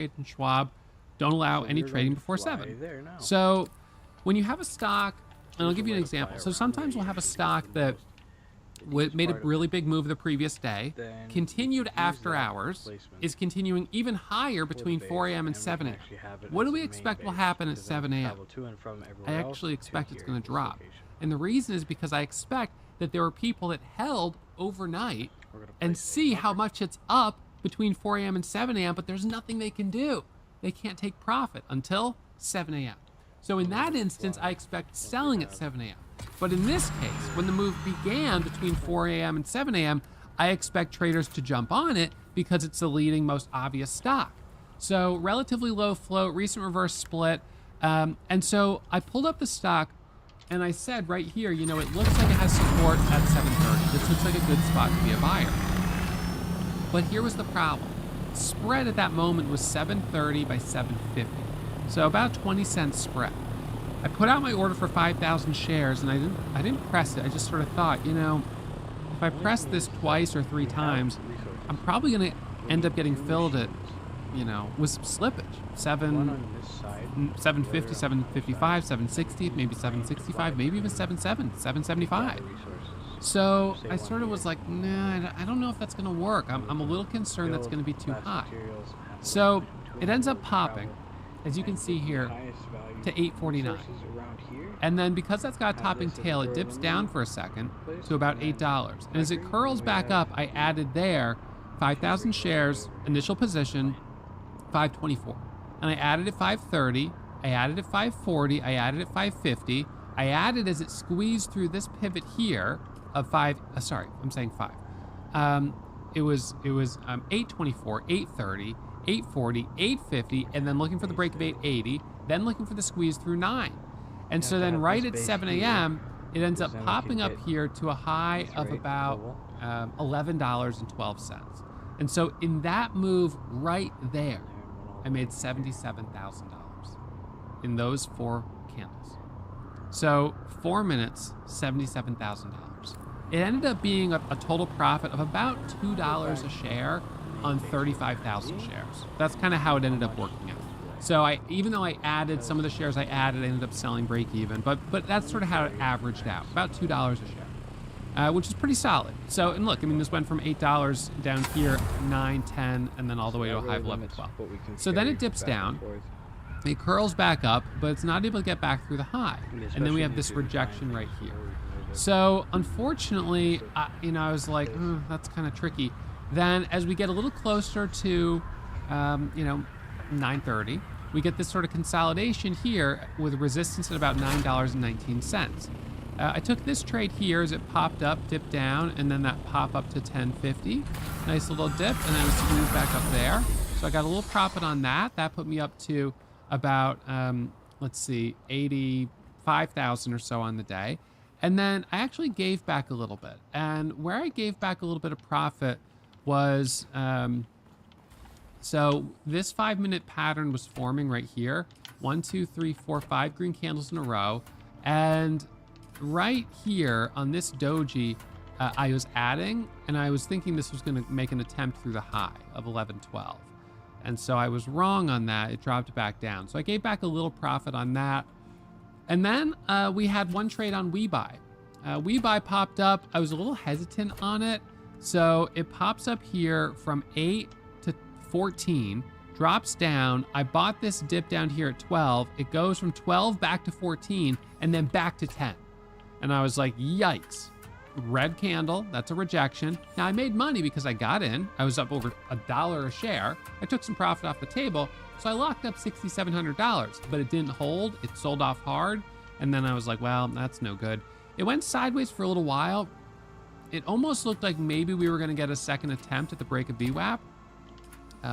and Schwab don't allow any trading before 7. So when you have a stock, and I'll give you an example. So sometimes we'll have a stock that made a really big move the previous day, continued after hours, is continuing even higher between 4 a.m. and 7 a.m. What do we expect will happen at 7 a.m.? I actually expect it's going to drop. And the reason is because I expect that there are people that held overnight and see how much it's up between 4 a.m. and 7 a.m., but there's nothing they can do. They can't take profit until 7 a.m. So in that instance, I expect selling at 7 a.m. But in this case, when the move began between 4 a.m. and 7 a.m., I expect traders to jump on it because it's the leading, most obvious stock. So relatively low float, recent reverse split. And so I pulled up the stock and I said right here, you know, it looks like it has support at 730. This looks like a good spot to be a buyer. But here was the problem. Spread at that moment was 730 by 750. So about 20 cents spread. I put out my order for 5,000 shares and I didn't press it. I just sort of thought, you know, if I press this twice or 3 times, I'm probably going to end up getting filled at, you know, with some slippage. 750, 755, 760, maybe 765, maybe even 775. So I sort of was like, nah, I don't know if that's going to work. I'm a little concerned that's going to be too high. So it ends up popping, as you can see here, to 849. And then because that's got a topping tail, it dips down for a second to about $8. And as it curls back up, I added there 5,000 shares, initial position, 524. And I added at 530, I added at 540, I added at 550, I added as it squeezed through this pivot here of 5, I'm saying 5. It was 824, 830, 840, 850, and then looking for the break of 880, then looking for the squeeze through 9. And so then right at 7 a.m., it ends up popping up here to a high of about $11.12. And so in that move right there, I made $77,000 in those 4 candles. So 4 minutes, $77,000. It ended up being a total profit of about $2 a share on 35,000 shares. That's kind of how it ended up working out. So even though I added some of the shares I added, I ended up selling break even, but that's sort of how it averaged out, about $2 a share, which is pretty solid. So, and look, I mean, this went from $8 down here, 9, 10, and then all the way to a high of 11, 12. So then it dips down, it curls back up, but it's not able to get back through the high. And then we have this rejection right here. So unfortunately, you know, I was like, that's kind of tricky. Then as we get a little closer to, you know, 9:30, we get this sort of consolidation here with resistance at about $9.19. I took this trade here as it popped up, dipped down, and then that pop up to 10.50. Nice little dip, and then a squeeze back up there. So I got a little profit on that. That put me up to about, let's see, 85,000 or so on the day. And then I actually gave back a little bit. And where I gave back a little bit of profit was, so this 5-minute pattern was forming right here. 1, 2, 3, 4, 5 green candles in a row. And right here on this doji, I was adding, and I was thinking this was going to make an attempt through the high of 11.12. And so I was wrong on that. It dropped back down. So I gave back a little profit on that. And then we had one trade on WeBuy. WeBuy popped up. I was a little hesitant on it. So it pops up here from 8 to 14, drops down. I bought this dip down here at 12. It goes from 12 back to 14 and then back to 10. And I was like, yikes. Red candle, that's a rejection. Now I made money because I got in. I was up over $1 a share. I took some profit off the table. So I locked up $6,700, but it didn't hold. It sold off hard. And then I was like, well, that's no good. It went sideways for a little while. It almost looked like maybe we were going to get a second attempt at the break of VWAP,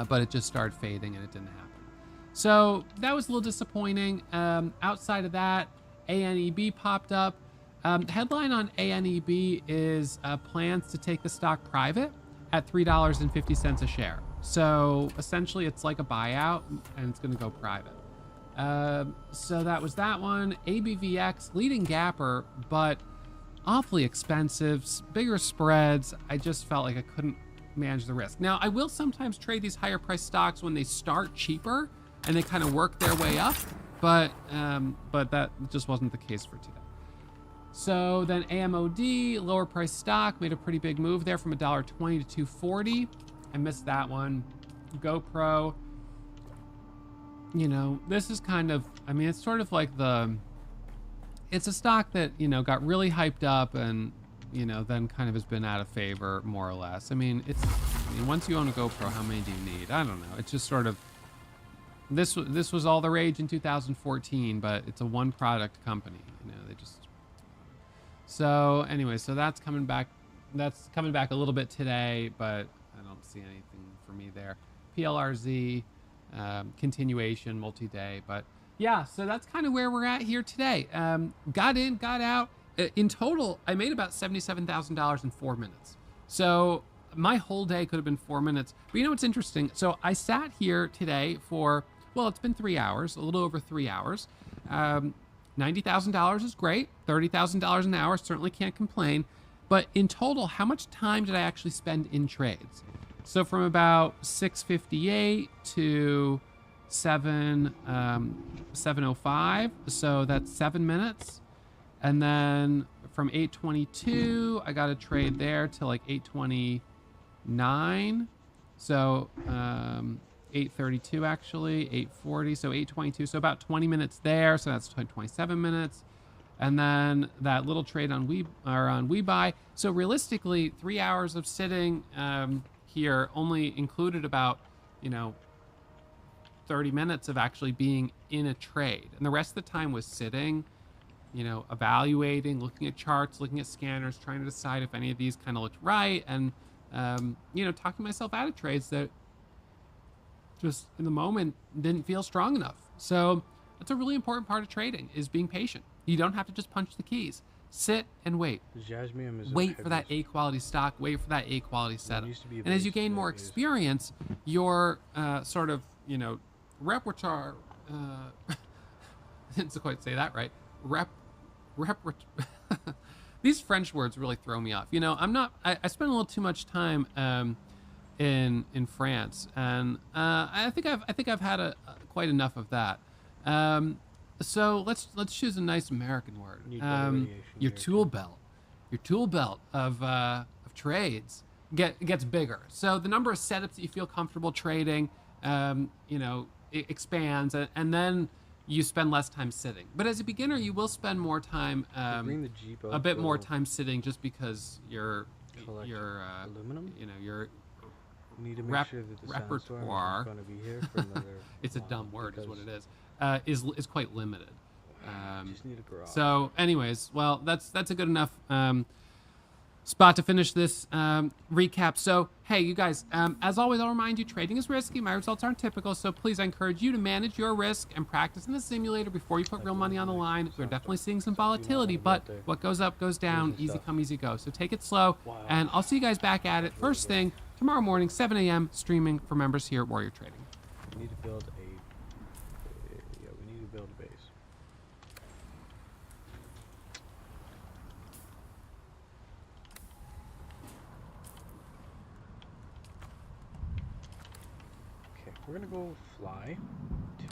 but it just started fading and it didn't happen. So that was a little disappointing. Outside of that, ANEB popped up. Headline on ANEB is plans to take the stock private at $3.50 a share. So essentially it's like a buyout and it's going to go private. So that was that one. ABVX, leading gapper, but awfully expensive, bigger spreads. I just felt like I couldn't manage the risk. Now, I will sometimes trade these higher price stocks when they start cheaper and they kind of work their way up, but that just wasn't the case for today. So then AMOD, lower price stock, made a pretty big move there from $1.20 to $2.40. I missed that one. GoPro, you know, this is kind of, I mean, it's sort of like it's a stock that, you know, got really hyped up and, you know, then kind of has been out of favor more or less. I mean, once you own a GoPro, how many do you need? I don't know. It's just sort of, this was all the rage in 2014, but it's a one product company, you know, they just. So anyway, so that's coming back a little bit today, but I don't see anything for me there. PLRZ, continuation, multi-day, but yeah, so that's kind of where we're at here today. Got in, got out. In total, I made about $77,000 in 4 minutes. So my whole day could have been 4 minutes. But you know what's interesting? So I sat here today for, well, it's been 3 hours, a little over 3 hours. $90,000 is great. $30,000 an hour, certainly can't complain. But in total, how much time did I actually spend in trades? So from about 6:58 to 7:05, so that's 7 minutes. And then from 8:22, I got a trade there till like 8:29. So 8:32 actually, 8:40, so 8:22. So about 20 minutes there. So that's 27 minutes. And then that little trade on WeBuy. So realistically, 3 hours of sitting here only included about, you know, 30 minutes of actually being in a trade. And the rest of the time was sitting, you know, evaluating, looking at charts, looking at scanners, trying to decide if any of these kind of looked right. And, you know, talking myself out of trades that just in the moment didn't feel strong enough. So that's a really important part of trading, is being patient. You don't have to just punch the keys. Sit and wait. Wait for that A quality stock. Wait for that A quality setup. And as you gain more experience, your sort of, you know, repertoire. I didn't quite say that right. These French words really throw me off. You know, I spend a little too much time in France, and I think I've had quite enough of that. So let's choose a nice American word. Your tool belt. Your tool belt of trades gets bigger. So the number of setups that you feel comfortable trading, you know, it expands, and then you spend less time sitting. But as a beginner, you will spend more time, a bit more time sitting, just because your aluminum. You know, your Need to make sure that the repertoire. Going to be here for another it's a dumb word, is what it is quite limited. Just need a garage. So, anyways, well, that's a good enough spot to finish this recap. So, hey, you guys, as always, I'll remind you, trading is risky. My results aren't typical, so please, I encourage you to manage your risk and practice in the simulator before you put real money on the line. We're definitely seeing some volatility, but what goes up goes down. Easy come, easy go. So take it slow, and I'll see you guys back at it first thing tomorrow morning, 7 a.m., streaming for members here at Warrior Trading. We need to build we need to build a base. Okay, we're gonna go fly to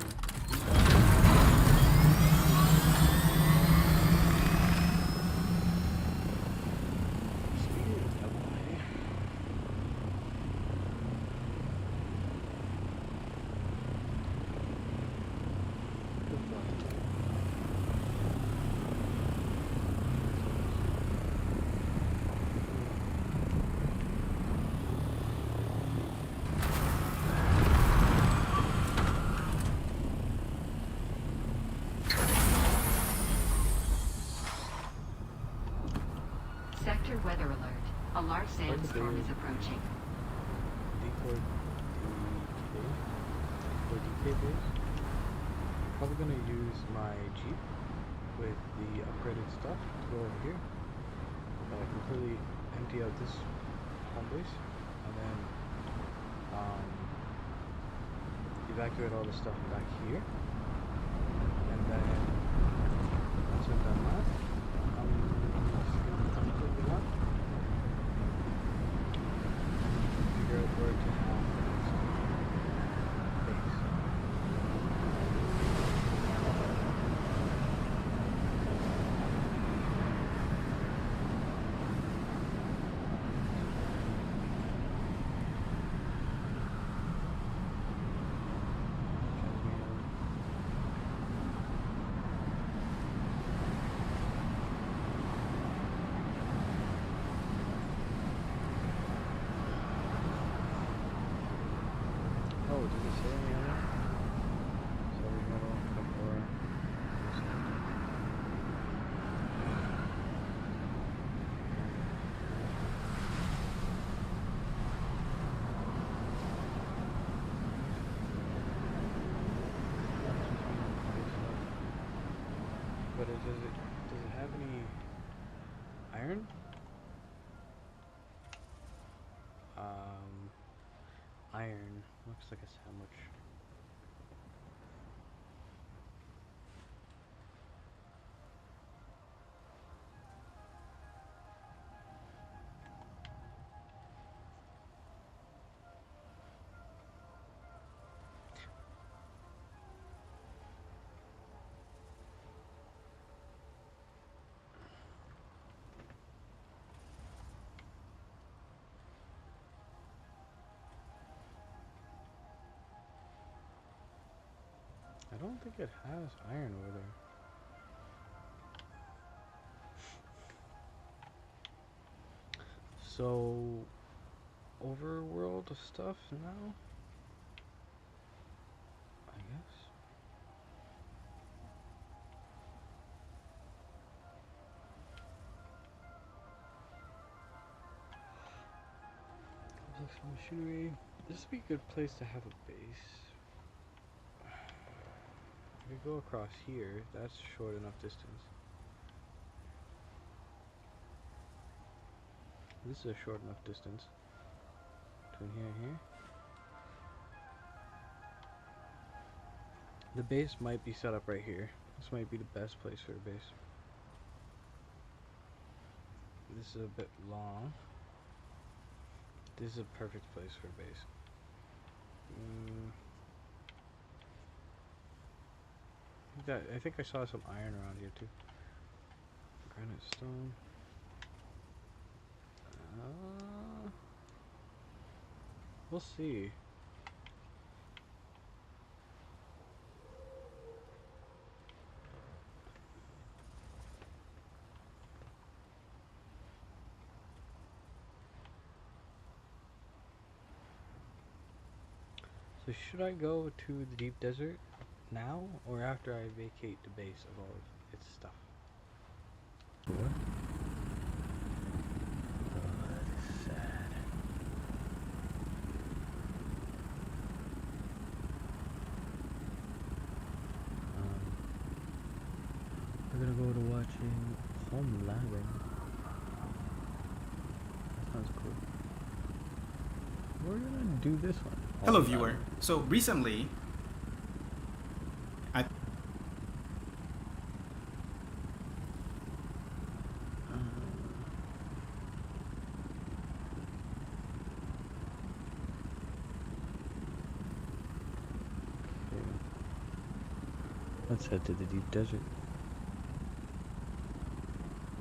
Sector weather alert. A large sandstorm is approaching. Decoy base. Probably gonna use my Jeep with the upgraded stuff to go over here. Completely empty out this home base, and then evacuate all the stuff back here. And then once we've done that, but does it have any iron? Iron looks like a sandwich. I don't think it has iron over there. So, overworld stuff now? I guess. Complex machinery. This would be a good place to have a base. I could go across here. That's short enough distance. This is a short enough distance between here and here. The base might be set up right here. This might be the best place for a base. This is a bit long. This is a perfect place for a base. I think I saw some iron around here too. Granite stone. We'll see. So should I go to the deep desert now or after I vacate the base of all of its stuff? What? Oh, that is sad. We're gonna go to watching home labbing. That sounds cool. We're gonna do this one. Hello viewer. So recently let's head to the deep desert.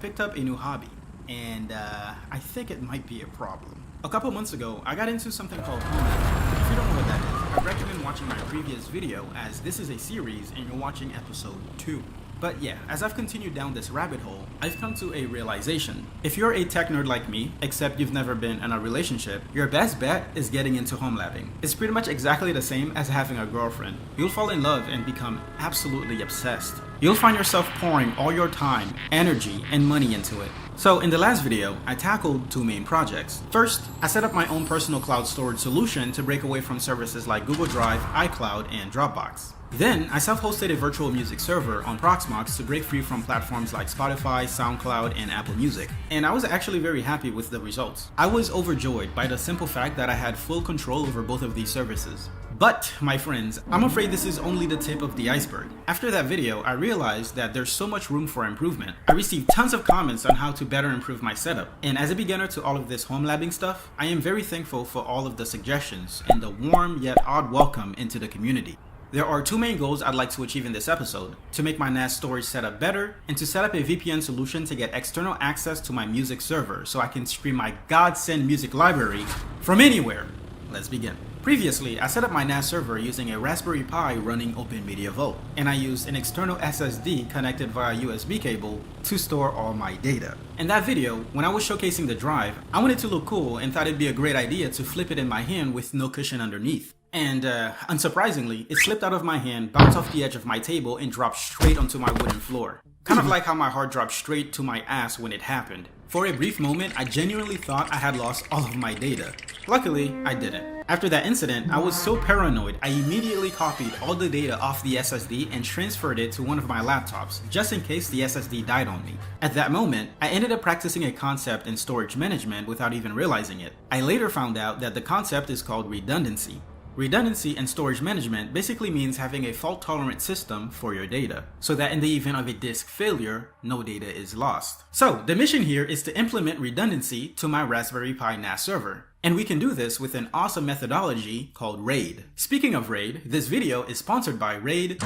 picked up a new hobby, and I think it might be a problem. A couple months ago, I got into something called hangout. If you don't know what that is, I recommend watching my previous video, as this is a series and you're watching episode 2. But yeah, as I've continued down this rabbit hole, I've come to a realization. If you're a tech nerd like me, except you've never been in a relationship, your best bet is getting into home labbing. It's pretty much exactly the same as having a girlfriend. You'll fall in love and become absolutely obsessed. You'll find yourself pouring all your time, energy, and money into it. So in the last video, I tackled 2 main projects. First, I set up my own personal cloud storage solution to break away from services like Google Drive, iCloud, and Dropbox. Then, I self-hosted a virtual music server on Proxmox to break free from platforms like Spotify, SoundCloud, and Apple Music. And I was actually very happy with the results. I was overjoyed by the simple fact that I had full control over both of these services. But, my friends, I'm afraid this is only the tip of the iceberg. After that video, I realized that there's so much room for improvement. I received tons of comments on how to better improve my setup. And as a beginner to all of this home labbing stuff, I am very thankful for all of the suggestions and the warm yet odd welcome into the community. There are 2 main goals I'd like to achieve in this episode: to make my NAS storage setup better, and to set up a VPN solution to get external access to my music server so I can stream my godsend music library from anywhere. Let's begin. Previously, I set up my NAS server using a Raspberry Pi running OpenMedia Vault, and I used an external SSD connected via USB cable to store all my data. In that video, when I was showcasing the drive, I wanted to look cool and thought it'd be a great idea to flip it in my hand with no cushion underneath. And unsurprisingly, it slipped out of my hand, bounced off the edge of my table, and dropped straight onto my wooden floor. Kind of like how my heart dropped straight to my ass when it happened. For a brief moment, I genuinely thought I had lost all of my data. Luckily, I didn't. After that incident, I was so paranoid, I immediately copied all the data off the SSD and transferred it to one of my laptops, just in case the SSD died on me. At that moment, I ended up practicing a concept in storage management without even realizing it. I later found out that the concept is called redundancy. Redundancy in storage management basically means having a fault-tolerant system for your data, so that in the event of a disk failure, no data is lost. So, the mission here is to implement redundancy to my Raspberry Pi NAS server. And we can do this with an awesome methodology called RAID. Speaking of RAID, this video is sponsored by RAID.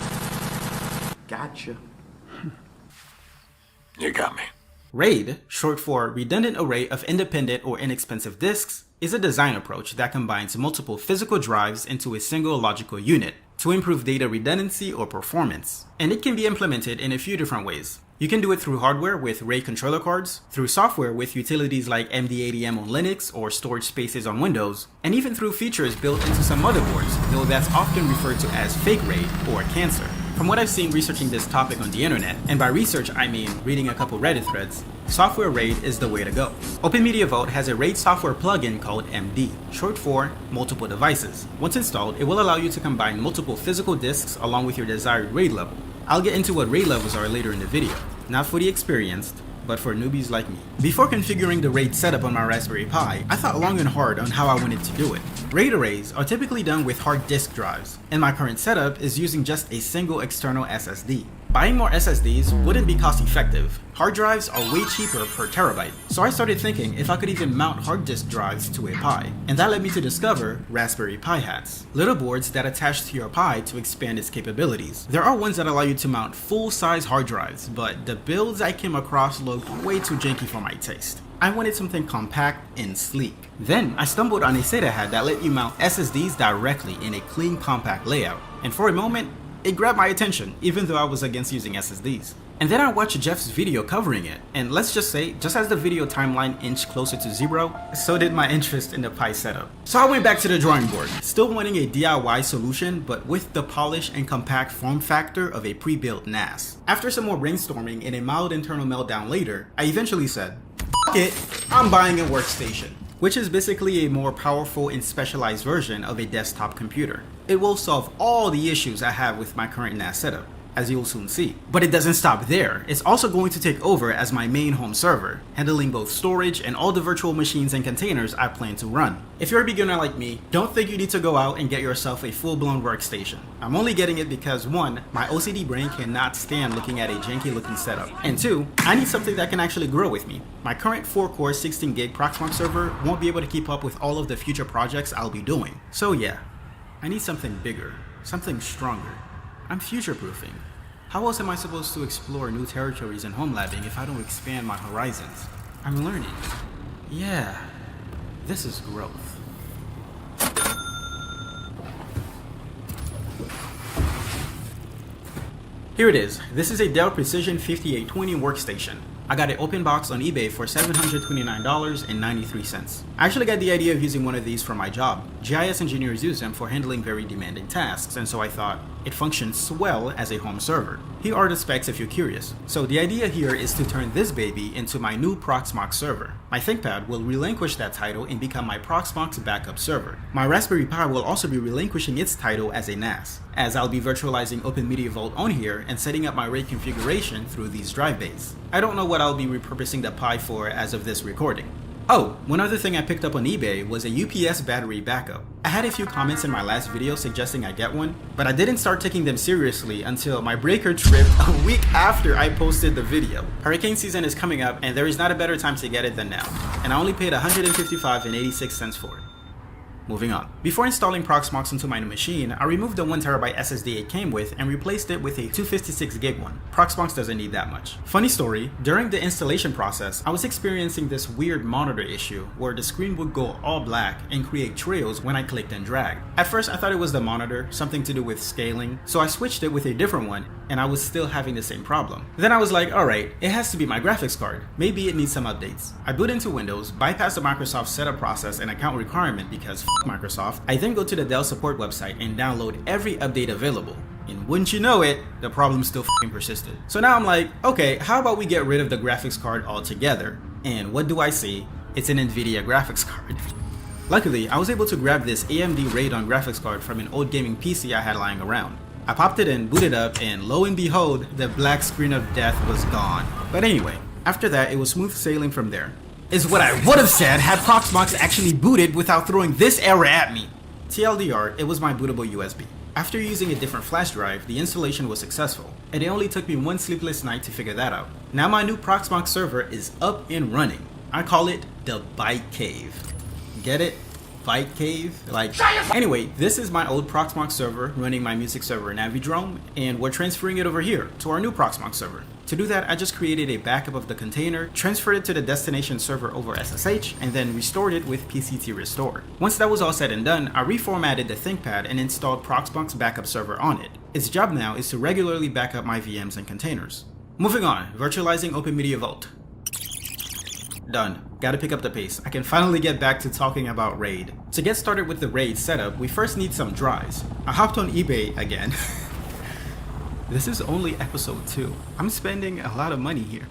Gotcha. You got me. RAID, short for Redundant Array of Independent or Inexpensive Disks, is a design approach that combines multiple physical drives into a single logical unit to improve data redundancy or performance. And it can be implemented in a few different ways. You can do it through hardware with RAID controller cards, through software with utilities like MD80M on Linux or storage spaces on Windows, and even through features built into some motherboards, though that's often referred to as fake RAID or cancer. From what I've seen researching this topic on the internet, and by research I mean reading a couple Reddit threads, software RAID is the way to go. OpenMedia Vault has a RAID software plugin called MD, short for Multiple Devices. Once installed, it will allow you to combine multiple physical disks along with your desired RAID level. I'll get into what RAID levels are later in the video, not for the experienced, but for newbies like me. Before configuring the RAID setup on my Raspberry Pi, I thought long and hard on how I wanted to do it. RAID arrays are typically done with hard disk drives, and my current setup is using just a single external SSD. Buying more SSDs wouldn't be cost effective. Hard drives are way cheaper per terabyte, so I started thinking if I could even mount hard disk drives to a Pi, and that led me to discover Raspberry Pi hats, little boards that attach to your Pi to expand its capabilities. There are ones that allow you to mount full-size hard drives, but the builds I came across looked way too janky for my taste. I wanted something compact and sleek. Then I stumbled on a SATA hat that let you mount SSDs directly in a clean, compact layout, and for a moment, it grabbed my attention, even though I was against using SSDs. And then I watched Jeff's video covering it, and let's just say, just as the video timeline inched closer to 0, so did my interest in the Pi setup. So I went back to the drawing board, still wanting a DIY solution, but with the polish and compact form factor of a pre-built NAS. After some more brainstorming and a mild internal meltdown later, I eventually said, "F it, I'm buying a workstation," which is basically a more powerful and specialized version of a desktop computer. It will solve all the issues I have with my current NAS setup, as you'll soon see. But it doesn't stop there. It's also going to take over as my main home server, handling both storage and all the virtual machines and containers I plan to run. If you're a beginner like me, don't think you need to go out and get yourself a full-blown workstation. I'm only getting it because 1, my OCD brain cannot stand looking at a janky looking setup, and 2, I need something that can actually grow with me. My current 4-core 16GB Proxmox server won't be able to keep up with all of the future projects I'll be doing. So yeah, I need something bigger, something stronger. I'm future-proofing. How else am I supposed to explore new territories in home labbing if I don't expand my horizons? I'm learning. Yeah, this is growth. Here it is. This is a Dell Precision 5820 workstation. I got it open box on eBay for $729.93. I actually got the idea of using one of these for my job. GIS engineers use them for handling very demanding tasks, and so I thought it functions well as a home server. Here are the specs if you're curious. So the idea here is to turn this baby into my new Proxmox server. My ThinkPad will relinquish that title and become my Proxmox backup server. My Raspberry Pi will also be relinquishing its title as a NAS, as I'll be virtualizing OpenMedia Vault on here and setting up my RAID configuration through these drive bays. I don't know what I'll be repurposing the Pi for as of this recording. Oh, one other thing I picked up on eBay was a UPS battery backup. I had a few comments in my last video suggesting I get one, but I didn't start taking them seriously until my breaker tripped a week after I posted the video. Hurricane season is coming up and there is not a better time to get it than now, and I only paid $155.86 for it. Moving on. Before installing Proxmox into my new machine, I removed the 1TB SSD it came with and replaced it with a 256GB one. Proxmox doesn't need that much. Funny story, during the installation process, I was experiencing this weird monitor issue where the screen would go all black and create trails when I clicked and dragged. At first I thought it was the monitor, something to do with scaling, so I switched it with a different one and I was still having the same problem. Then I was like, alright, it has to be my graphics card. Maybe it needs some updates. I boot into Windows, bypass the Microsoft setup process and account requirement because Microsoft, I then go to the Dell support website and download every update available. And wouldn't you know it, the problem still persisted. So now I'm like, okay, how about we get rid of the graphics card altogether? And what do I see? It's an NVIDIA graphics card. Luckily, I was able to grab this AMD Radeon graphics card from an old gaming PC I had lying around. I popped it in, booted up, and lo and behold, the black screen of death was gone. But anyway, after that, it was smooth sailing from there. Is what I would have said had Proxmox actually booted without throwing this error at me. TLDR, it was my bootable USB. After using a different flash drive, the installation was successful, and it only took me one sleepless night to figure that out. Now my new Proxmox server is up and running. I call it the Bite Cave. Get it? Bite Cave? Like, anyway, this is my old Proxmox server running my music server Navidrome, and we're transferring it over here to our new Proxmox server. To do that, I just created a backup of the container, transferred it to the destination server over SSH, and then restored it with PCT restore. Once that was all said and done, I reformatted the ThinkPad and installed Proxmox backup server on it. Its job now is to regularly back up my VMs and containers. Moving on, virtualizing OpenMedia Vault. Done. Gotta pick up the pace. I can finally get back to talking about RAID. To get started with the RAID setup, we first need some drives. I hopped on eBay again. This is only episode 2. I'm spending a lot of money here.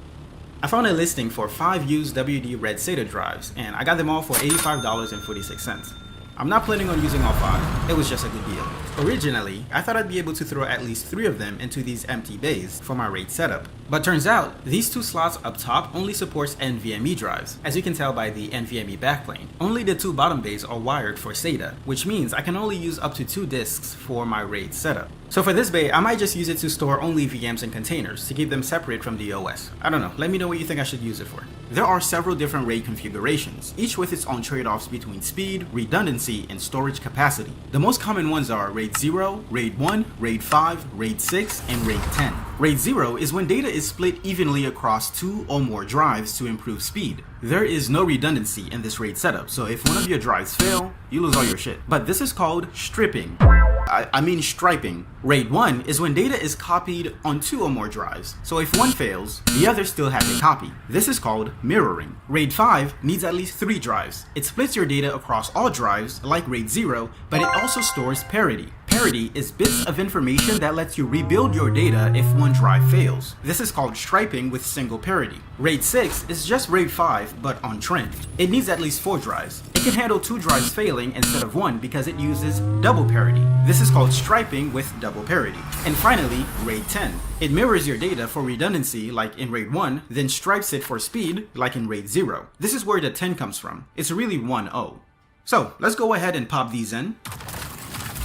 I found a listing for 5 used WD Red SATA drives, and I got them all for $85.46. I'm not planning on using all 5, it was just a good deal. Originally, I thought I'd be able to throw at least 3 of them into these empty bays for my RAID setup. But turns out, these 2 slots up top only supports NVMe drives, as you can tell by the NVMe backplane. Only the 2 bottom bays are wired for SATA, which means I can only use up to 2 disks for my RAID setup. So for this bay, I might just use it to store only VMs and containers to keep them separate from the OS. I don't know, let me know what you think I should use it for. There are several different RAID configurations, each with its own trade-offs between speed, redundancy, and storage capacity. The most common ones are RAID 0, RAID 1, RAID 5, RAID 6, and RAID 10. RAID 0 is when data is split evenly across 2 or more drives to improve speed. There is no redundancy in this RAID setup, so if one of your drives fail, you lose all your shit. But this is called stripping. I mean striping. RAID 1 is when data is copied on 2 or more drives, so if one fails, the other still has a copy. This is called mirroring. RAID 5 needs at least 3 drives. It splits your data across all drives, like RAID 0, but it also stores parity. Parity is bits of information that lets you rebuild your data if one drive fails. This is called striping with single parity. RAID 6 is just RAID 5, but on trend. It needs at least 4 drives. It can handle 2 drives failing instead of 1 because it uses double parity. This is called striping with double parity. And finally, RAID 10. It mirrors your data for redundancy like in RAID 1, then stripes it for speed like in RAID 0. This is where the 10 comes from. It's really 1-0. So let's go ahead and pop these in.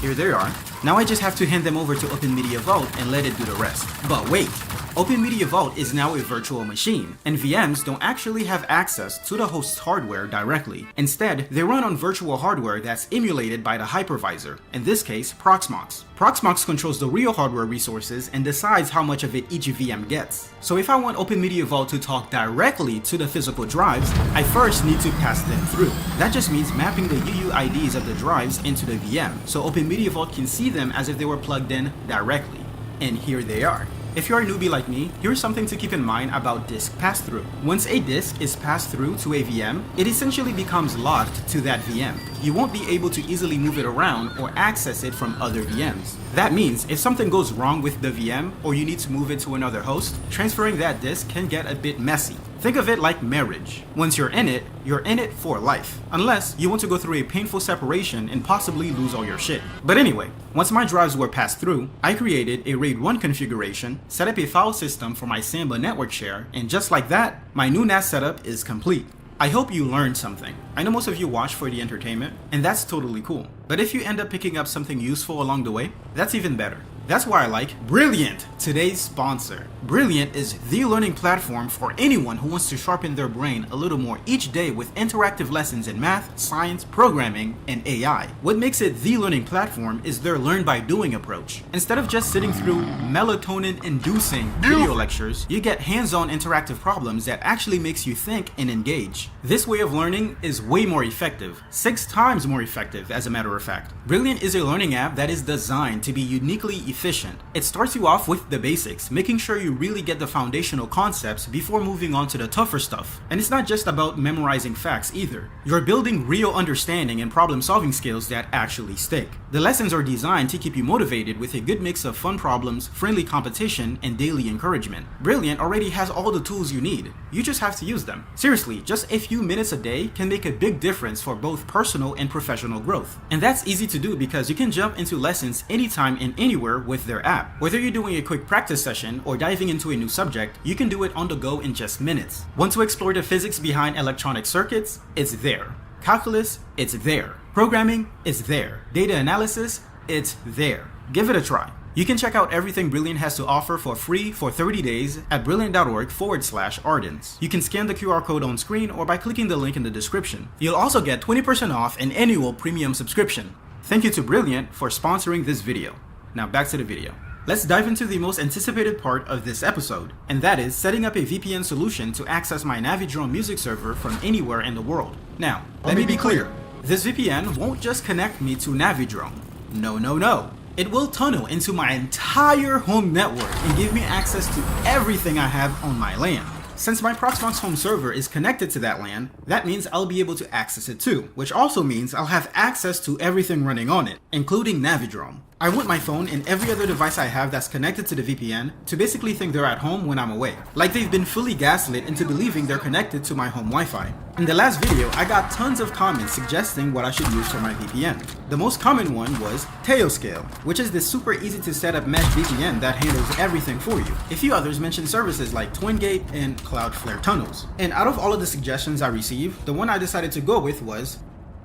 Here they are. Now I just have to hand them over to OpenMedia Vault and let it do the rest. But wait, OpenMedia Vault is now a virtual machine, and VMs don't actually have access to the host's hardware directly. Instead, they run on virtual hardware that's emulated by the hypervisor, in this case, Proxmox. Proxmox controls the real hardware resources and decides how much of it each VM gets. So if I want OpenMedia Vault to talk directly to the physical drives, I first need to pass them through. That just means mapping the UUIDs of the drives into the VM, so OpenMedia Vault can see them as if they were plugged in directly. And here they are. If you're a newbie like me, here's something to keep in mind about disk pass-through. Once a disk is passed through to a VM, it essentially becomes locked to that VM. You won't be able to easily move it around or access it from other VMs. That means if something goes wrong with the VM or you need to move it to another host, transferring that disk can get a bit messy. Think of it like marriage. Once you're in it for life. Unless you want to go through a painful separation and possibly lose all your shit. But anyway, once my drives were passed through, I created a RAID 1 configuration, set up a file system for my Samba network share, and just like that, my new NAS setup is complete. I hope you learned something. I know most of you watch for the entertainment, and that's totally cool. But if you end up picking up something useful along the way, that's even better. That's why I like Brilliant, today's sponsor. Brilliant is the learning platform for anyone who wants to sharpen their brain a little more each day with interactive lessons in math, science, programming, and AI. What makes it the learning platform is their learn by doing approach. Instead of just sitting through melatonin-inducing video lectures, you get hands-on interactive problems that actually makes you think and engage. This way of learning is way more effective, 6 times more effective as a matter of fact. Brilliant is a learning app that is designed to be uniquely efficient. It starts you off with the basics, making sure you really get the foundational concepts before moving on to the tougher stuff. And it's not just about memorizing facts either. You're building real understanding and problem-solving skills that actually stick. The lessons are designed to keep you motivated with a good mix of fun problems, friendly competition, and daily encouragement. Brilliant already has all the tools you need. You just have to use them. Seriously, just a few minutes a day can make a big difference for both personal and professional growth. And that's easy to do because you can jump into lessons anytime and anywhere with their app. Whether you're doing a quick practice session or diving into a new subject, you can do it on the go in just minutes. Want to explore the physics behind electronic circuits? It's there. Calculus? It's there. Programming? It's there. Data analysis? It's there. Give it a try. You can check out everything Brilliant has to offer for free for 30 days at brilliant.org/ardens. You can scan the QR code on screen or by clicking the link in the description. You'll also get 20% off an annual premium subscription. Thank you to Brilliant for sponsoring this video. Now back to the video. Let's dive into the most anticipated part of this episode, and that is setting up a VPN solution to access my Navidrome music server from anywhere in the world. Now, let me be clear. This VPN won't just connect me to Navidrome. No. It will tunnel into my entire home network and give me access to everything I have on my LAN. Since my Proxmox home server is connected to that LAN, that means I'll be able to access it too, which also means I'll have access to everything running on it, including Navidrome. I want my phone and every other device I have that's connected to the VPN to basically think they're at home when I'm away. Like they've been fully gaslit into believing they're connected to my home Wi-Fi. In the last video, I got tons of comments suggesting what I should use for my VPN. The most common one was Tailscale, which is this super easy to set up mesh VPN that handles everything for you. A few others mentioned services like TwinGate and Cloudflare tunnels. And out of all of the suggestions I received, the one I decided to go with was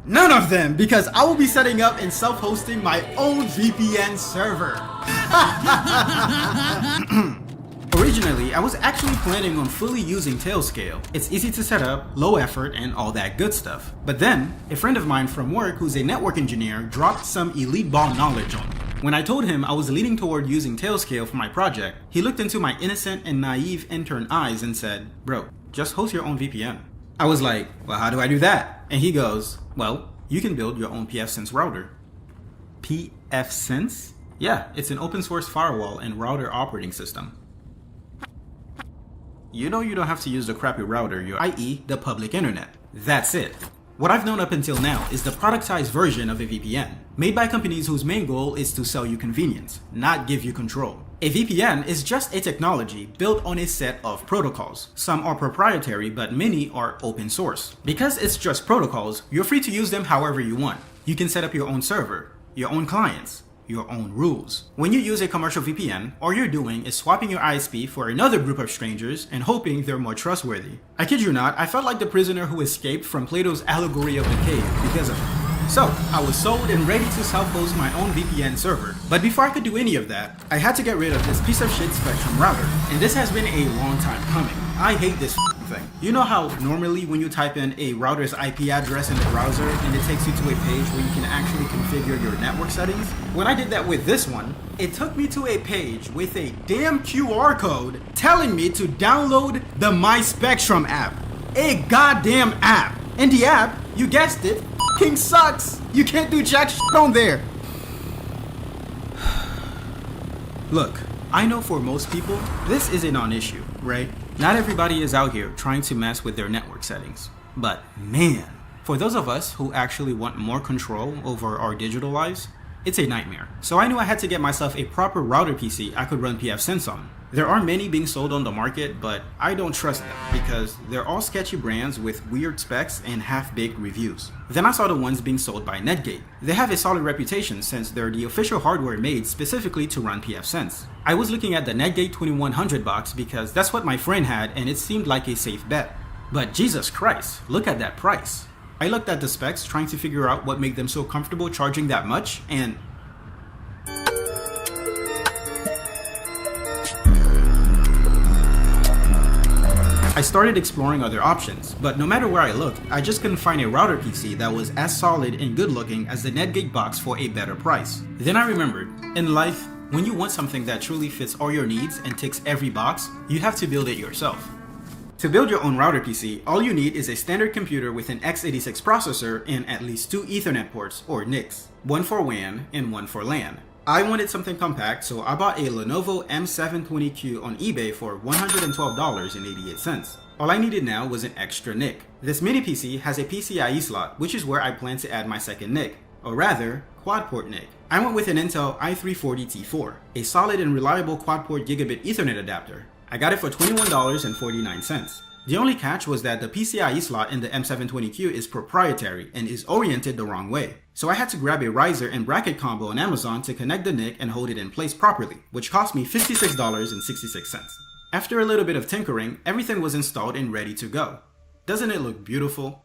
none of them, because I will be setting up and self-hosting my own VPN server. Originally, I was actually planning on fully using Tailscale. It's easy to set up, low effort, and all that good stuff. But then, a friend of mine from work who's a network engineer dropped some elite ball knowledge on me. When I told him I was leaning toward using Tailscale for my project, he looked into my innocent and naive intern eyes and said, "Bro, just host your own VPN." I was like, "Well, how do I do that?" And he goes, "Well, you can build your own pfSense router." pfSense? Yeah, it's an open source firewall and router operating system. You know you don't have to use the crappy router, i.e. the public internet. That's it. What I've known up until now is the productized version of a VPN, made by companies whose main goal is to sell you convenience, not give you control. A VPN is just a technology built on a set of protocols. Some are proprietary, but many are open source. Because it's just protocols, you're free to use them however you want. You can set up your own server, your own clients, your own rules. When you use a commercial VPN, all you're doing is swapping your ISP for another group of strangers and hoping they're more trustworthy. I kid you not, I felt like the prisoner who escaped from Plato's allegory of the cave because of it. So, I was sold and ready to self-host my own VPN server. But before I could do any of that, I had to get rid of this piece of shit Spectrum router. And this has been a long time coming. I hate this thing. You know how normally when you type in a router's IP address in the browser and it takes you to a page where you can actually configure your network settings? When I did that with this one, it took me to a page with a damn QR code telling me to download the My Spectrum app. A goddamn app. And the app, you guessed it, f***ing sucks. You can't do jack shit on there. Look, I know for most people, this is a non-issue, right? Not everybody is out here trying to mess with their network settings. But man, for those of us who actually want more control over our digital lives, it's a nightmare. So I knew I had to get myself a proper router PC I could run pfSense on. There are many being sold on the market, but I don't trust them because they're all sketchy brands with weird specs and half-baked reviews. Then I saw the ones being sold by Netgate. They have a solid reputation since they're the official hardware made specifically to run pfSense. I was looking at the Netgate 2100 box because that's what my friend had and it seemed like a safe bet. But Jesus Christ, look at that price. I looked at the specs trying to figure out what made them so comfortable charging that much, and I started exploring other options, but no matter where I looked, I just couldn't find a router PC that was as solid and good looking as the Netgate box for a better price. Then I remembered, in life, when you want something that truly fits all your needs and ticks every box, you have to build it yourself. To build your own router PC, all you need is a standard computer with an x86 processor and at least 2 Ethernet ports, or NICs, one for WAN and one for LAN. I wanted something compact, so I bought a Lenovo M720Q on eBay for $112.88. All I needed now was an extra NIC. This mini PC has a PCIe slot, which is where I plan to add my second NIC, or rather, quad-port NIC. I went with an Intel i340T4, a solid and reliable quad-port gigabit Ethernet adapter. I got it for $21.49. The only catch was that the PCIe slot in the M720Q is proprietary and is oriented the wrong way. So I had to grab a riser and bracket combo on Amazon to connect the NIC and hold it in place properly, which cost me $56.66. After a little bit of tinkering, everything was installed and ready to go. Doesn't it look beautiful?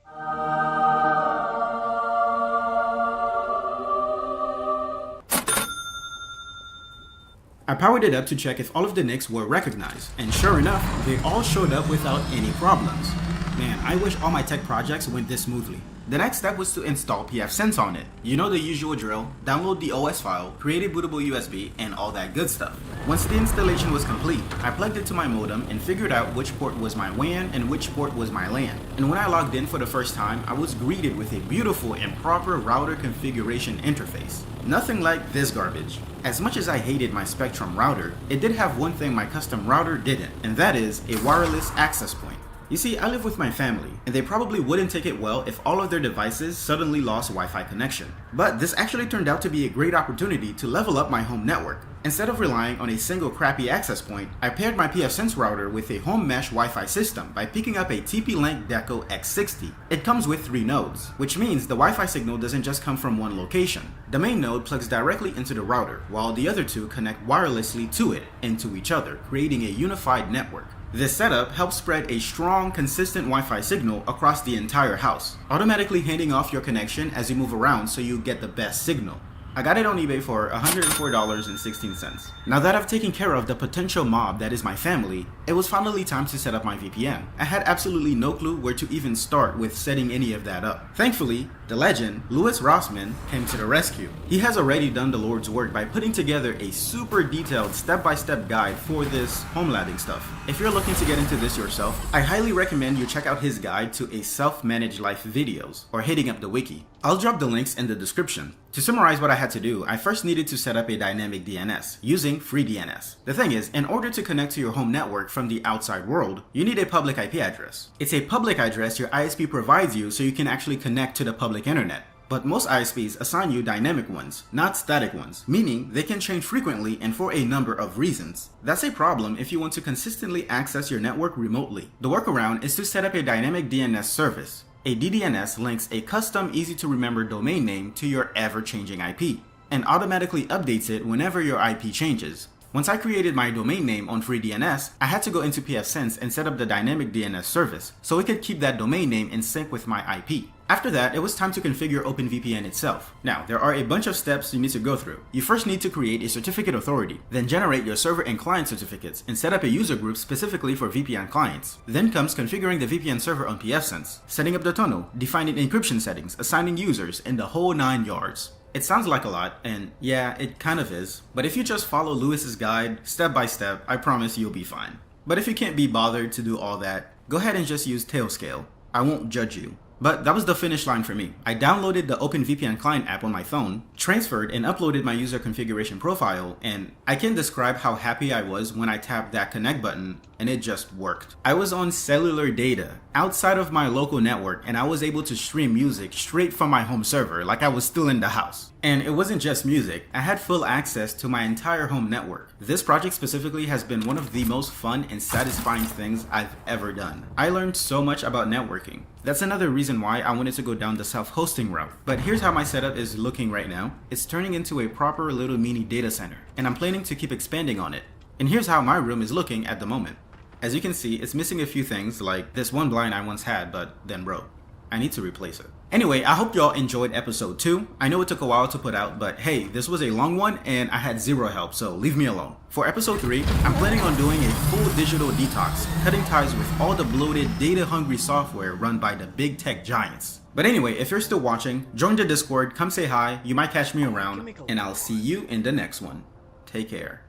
I powered it up to check if all of the NICs were recognized, and sure enough, they all showed up without any problems. Man, I wish all my tech projects went this smoothly. The next step was to install pfSense on it. You know the usual drill, download the OS file, create a bootable USB, and all that good stuff. Once the installation was complete, I plugged it to my modem and figured out which port was my WAN and which port was my LAN. And when I logged in for the first time, I was greeted with a beautiful and proper router configuration interface. Nothing like this garbage. As much as I hated my Spectrum router, it did have one thing my custom router didn't, and that is a wireless access point. You see, I live with my family, and they probably wouldn't take it well if all of their devices suddenly lost Wi-Fi connection. But this actually turned out to be a great opportunity to level up my home network. Instead of relying on a single crappy access point, I paired my pfSense router with a home mesh Wi-Fi system by picking up a TP-Link Deco X60. It comes with 3 nodes, which means the Wi-Fi signal doesn't just come from one location. The main node plugs directly into the router, while the other 2 connect wirelessly to it and to each other, creating a unified network. This setup helps spread a strong, consistent Wi-Fi signal across the entire house, automatically handing off your connection as you move around so you get the best signal. I got it on eBay for $104.16. Now that I've taken care of the potential mob that is my family, it was finally time to set up my VPN. I had absolutely no clue where to even start with setting any of that up. Thankfully, the legend, Louis Rossman, came to the rescue. He has already done the Lord's work by putting together a super detailed step-by-step guide for this home ladding stuff. If you're looking to get into this yourself, I highly recommend you check out his guide to a self-managed life videos, or hitting up the wiki. I'll drop the links in the description. To summarize what I had to do, I first needed to set up a dynamic DNS using FreeDNS. The thing is, in order to connect to your home network from the outside world, you need a public IP address. It's a public address your ISP provides you so you can actually connect to the public internet. But most ISPs assign you dynamic ones, not static ones, meaning they can change frequently and for a number of reasons. That's a problem if you want to consistently access your network remotely. The workaround is to set up a dynamic DNS service. A DDNS links a custom, easy-to-remember domain name to your ever-changing IP, and automatically updates it whenever your IP changes. Once I created my domain name on FreeDNS, I had to go into pfSense and set up the dynamic DNS service, so it could keep that domain name in sync with my IP. After that, it was time to configure OpenVPN itself. Now, there are a bunch of steps you need to go through. You first need to create a certificate authority, then generate your server and client certificates, and set up a user group specifically for VPN clients. Then comes configuring the VPN server on pfSense, setting up the tunnel, defining encryption settings, assigning users, and the whole 9 yards. It sounds like a lot, and yeah, it kind of is, but if you just follow Lewis's guide step by step, I promise you'll be fine. But if you can't be bothered to do all that, go ahead and just use Tailscale. I won't judge you. But that was the finish line for me. I downloaded the OpenVPN client app on my phone, transferred and uploaded my user configuration profile, and I can describe how happy I was when I tapped that connect button and it just worked. I was on cellular data outside of my local network, and I was able to stream music straight from my home server like I was still in the house. And it wasn't just music, I had full access to my entire home network. This project specifically has been one of the most fun and satisfying things I've ever done. I learned so much about networking. That's another reason why I wanted to go down the self-hosting route. But here's how my setup is looking right now. It's turning into a proper little mini data center, and I'm planning to keep expanding on it. And here's how my room is looking at the moment. As you can see, it's missing a few things, like this one blind I once had but then broke. I need to replace it. Anyway, I hope y'all enjoyed episode 2. I know it took a while to put out, but hey, this was a long one and I had zero help, so leave me alone. For episode 3, I'm planning on doing a full digital detax, cutting ties with all the bloated, data-hungry software run by the big tech giants. But anyway, if you're still watching, join the Discord, come say hi, you might catch me around, and I'll see you in the next one. Take care.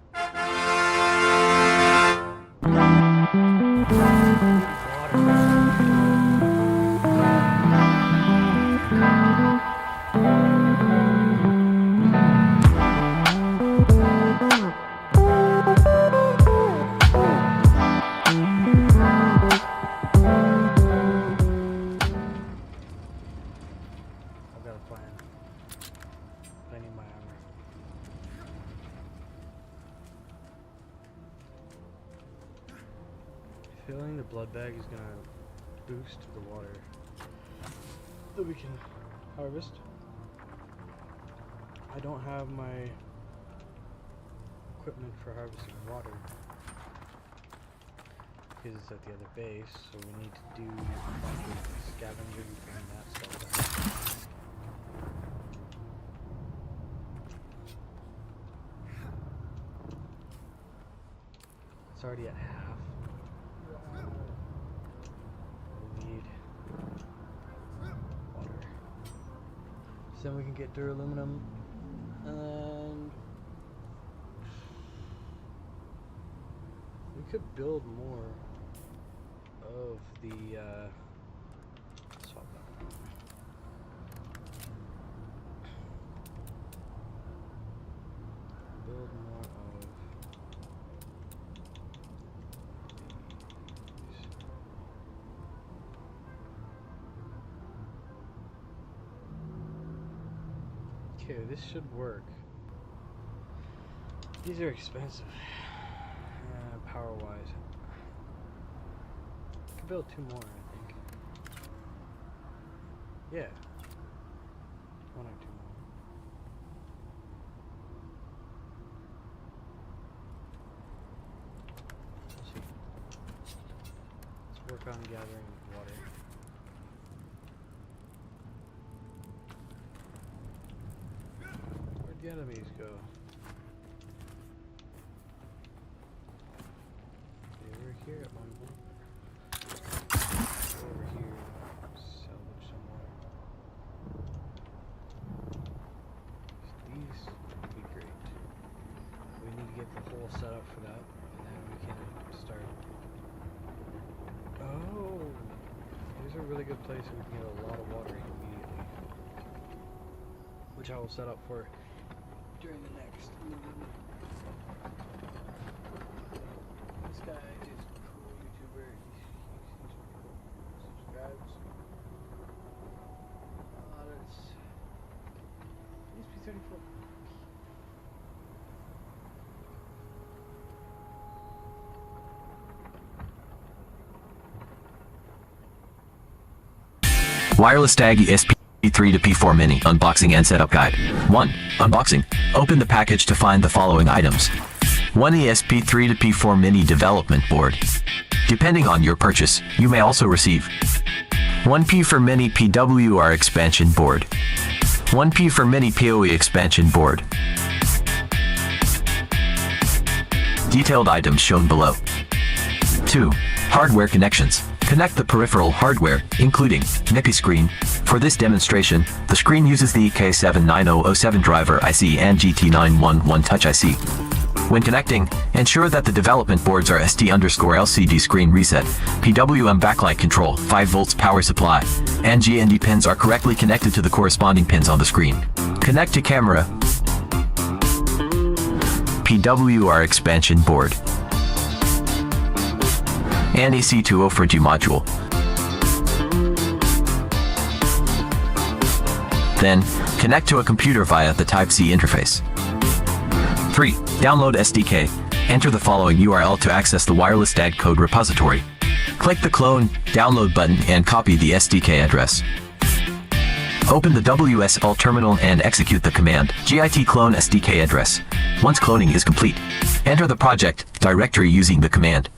Filling the blood bag is gonna boost the water that we can harvest. I don't have my equipment for harvesting water because it's at the other base, so we need to do a bunch of scavenging and that stuff. It's already at half. We need water. So then we can get duraluminum, and we could build more of the swap that. Build more of these. Okay, this should work. These are expensive, power-wise. I could build 2 more, I think. Yeah. 1 or 2 more. We'll see. Let's work on gathering water. Where'd the enemies go? They were here at one point. Over here, salvage some water. These would be great. We need to get the whole setup for that, and then we can start. Oh, here's a really good place where we can get a lot of water immediately, which I will set up for during the next movie. This guy is a cool YouTuber. He seems pretty cool. Subscribes. That's ESP34. Wireless tag ESP3 to P4 Mini unboxing and setup guide. 1. Unboxing. Open the package to find the following items. 1 ESP3 to P4 Mini development board. Depending on your purchase, you may also receive 1 P4 Mini PWR expansion board, 1 P4 Mini PoE expansion board. Detailed items shown below. 2. Hardware connections. Connect the peripheral hardware, including MIPI screen. For this demonstration, the screen uses the EK79007 driver IC and GT911 touch IC. When connecting, ensure that the development boards are ST_LCD screen reset, PWM backlight control, 5 volts power supply, and GND pins are correctly connected to the corresponding pins on the screen. Connect to camera, PWR expansion board, and EC204G module. Then, connect to a computer via the Type-C interface. 3. Download SDK. Enter the following URL to access the wireless DAG code repository. Click the Clone, Download button and copy the SDK address. Open the WSL terminal and execute the command git clone SDK address. Once cloning is complete, enter the project directory using the command.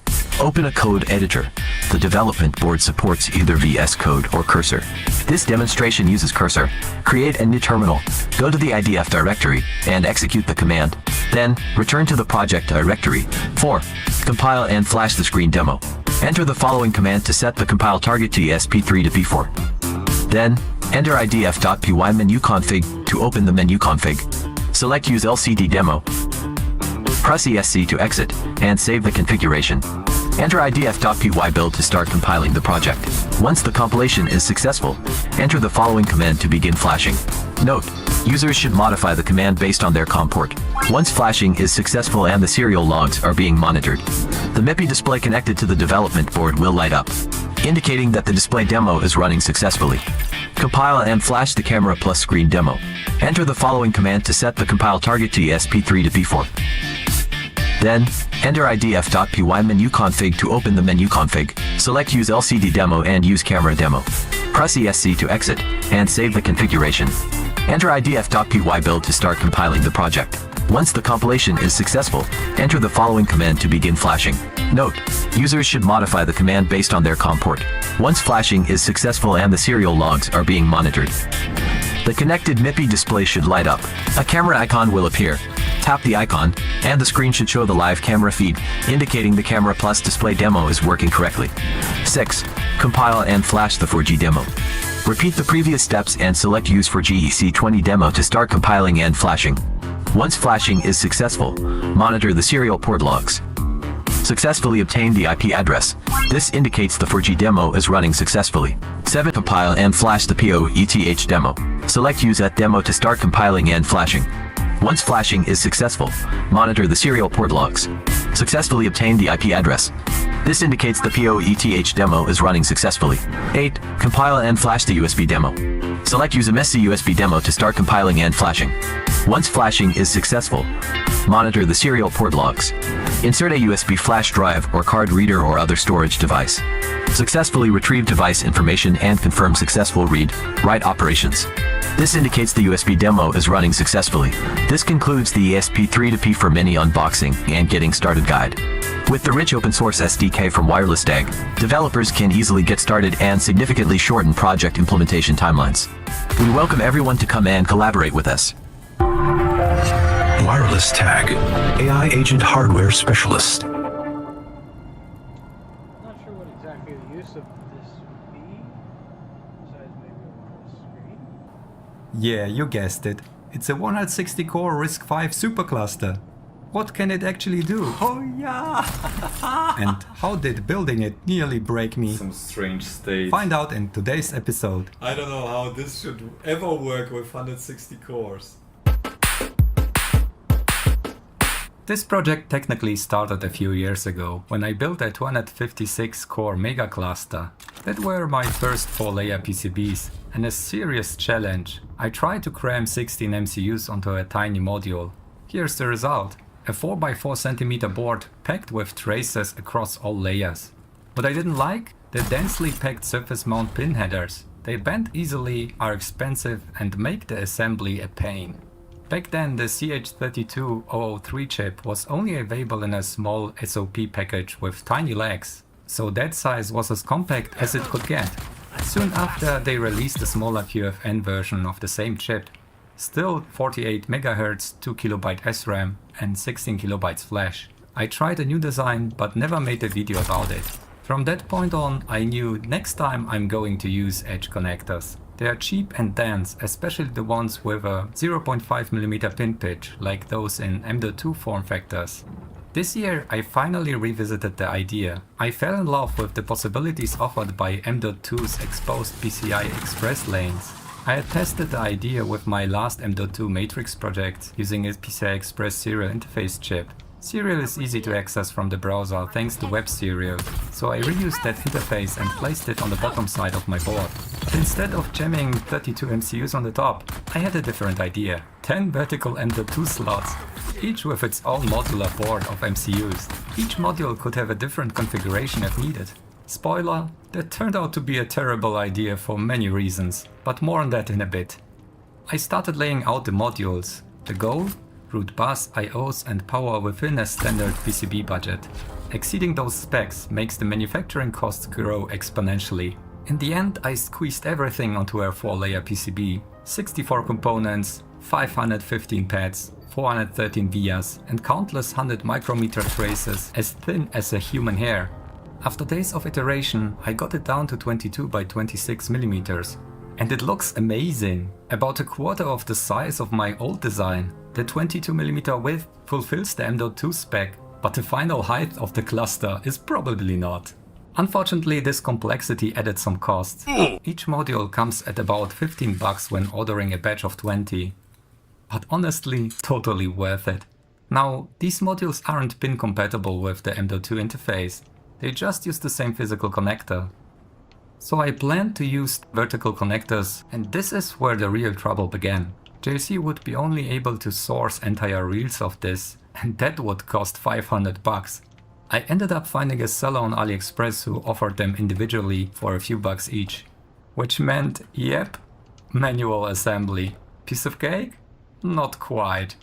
Open a code editor. The development board supports either VS Code or Cursor. This demonstration uses Cursor. Create a new terminal, go to the IDF directory, and execute the command. Then, return to the project directory. 4. Compile and flash the screen demo. Enter the following command to set the compile target to ESP3 to P4. Then, enter idf.py menu config to open the menu config. Select Use LCD demo. Press ESC to exit, and save the configuration. Enter idf.py build to start compiling the project. Once the compilation is successful, enter the following command to begin flashing. Note: users should modify the command based on their COM port. Once flashing is successful and the serial logs are being monitored, the MIPI display connected to the development board will light up, indicating that the display demo is running successfully. Compile and flash the camera plus screen demo. Enter the following command to set the compile target to ESP3 to P4. Then, enter idf.py menu config to open the menu config. Select use LCD demo and use camera demo. Press ESC to exit, and save the configuration. Enter idf.py build to start compiling the project. Once the compilation is successful, enter the following command to begin flashing. Note, users should modify the command based on their COM port. Once flashing is successful and the serial logs are being monitored, the connected MIPI display should light up. A camera icon will appear. Tap the icon, and the screen should show the live camera feed, indicating the Camera Plus display demo is working correctly. 6. Compile and flash the 4G demo. Repeat the previous steps and select Use 4G EC20 demo to start compiling and flashing. Once flashing is successful, monitor the serial port logs. Successfully obtain the IP address. This indicates the 4G demo is running successfully. 7. Compile and flash the POETH demo. Select Use that demo to start compiling and flashing. Once flashing is successful, monitor the serial port logs. Successfully obtain the IP address. This indicates the POETH demo is running successfully. 8. Compile and flash the USB demo. Select Use MSC USB demo to start compiling and flashing. Once flashing is successful, monitor the serial port logs. Insert a USB flash drive or card reader or other storage device. Successfully retrieve device information and confirm successful read-write operations. This indicates the USB demo is running successfully. This concludes the ESP32P for Mini unboxing and getting started guide. With the rich open source SDK from WirelessDAG, developers can easily get started and significantly shorten project implementation timelines. We welcome everyone to come and collaborate with us. WirelessDAG, AI agent hardware specialist. Not sure what exactly the use of this would be, besides maybe a wireless screen. Yeah, you guessed it. It's a 160-core RISC-V supercluster. What can it actually do? Oh yeah! And how did building it nearly break me? Some strange state. Find out in today's episode. I don't know how this should ever work with 160 cores. This project technically started a few years ago when I built a 256-core mega cluster. That were my first 4-layer PCBs and a serious challenge. I tried to cram 16 MCUs onto a tiny module. Here's the result. A 4x4 cm board packed with traces across all layers. What I didn't like? The densely packed surface mount pin headers. They bend easily, are expensive and make the assembly a pain. Back then the CH32-003 chip was only available in a small SOP package with tiny legs, so that size was as compact as it could get. Soon after they released a smaller QFN version of the same chip. Still 48 MHz, 2 KB SRAM and 16 KB flash. I tried a new design but never made a video about it. From that point on I knew next time I'm going to use edge connectors. They are cheap and dense, especially the ones with a 0.5mm pin pitch like those in M.2 form factors. This year I finally revisited the idea. I fell in love with the possibilities offered by M.2's exposed PCI Express lanes. I had tested the idea with my last M.2 matrix project using a PCI Express serial interface chip. Serial is easy to access from the browser thanks to web serial, so I reused that interface and placed it on the bottom side of my board. But instead of jamming 32 MCUs on the top, I had a different idea. 10 vertical M.2 slots, each with its own modular board of MCUs. Each module could have a different configuration if needed. Spoiler, that turned out to be a terrible idea for many reasons, but more on that in a bit. I started laying out the modules. The goal? Root bus, IOs and power within a standard PCB budget. Exceeding those specs makes the manufacturing costs grow exponentially. In the end I squeezed everything onto a 4-layer PCB. 64 components, 515 pads, 413 vias and countless 100 micrometer traces as thin as a human hair. After days of iteration, I got it down to 22 by 26 millimeters. And it looks amazing. About a quarter of the size of my old design. The 22mm width fulfills the M.2 spec, but the final height of the cluster is probably not. Unfortunately, this complexity added some costs. Each module comes at about $15 when ordering a batch of 20. But honestly, totally worth it. Now, these modules aren't pin compatible with the M.2 interface. They just use the same physical connector. So I planned to use vertical connectors, and this is where the real trouble began. JLC would be only able to source entire reels of this, and that would cost $500. I ended up finding a seller on AliExpress who offered them individually for a few bucks each. Which meant, yep, manual assembly. Piece of cake? Not quite.